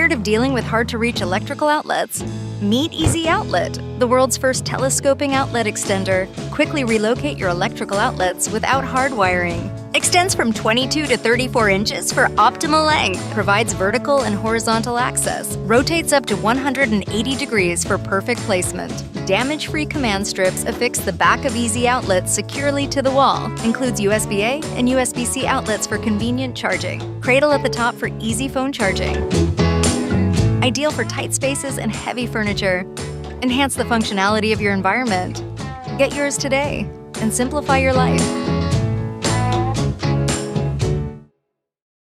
Tired of dealing with hard-to-reach electrical outlets? Meet Easy Outlet, the world's first telescoping outlet extender. Quickly relocate your electrical outlets without hard wiring. Extends from 22 to 34 inches for optimal length. Provides vertical and horizontal access. Rotates up to 180 degrees for perfect placement. Damage-free command strips affix the back of Easy Outlet securely to the wall. Includes USB-A and USB-C outlets for convenient charging. Cradle at the top for easy phone charging. Ideal for tight spaces and heavy furniture. Enhance the functionality of your environment. Get yours today and simplify your life.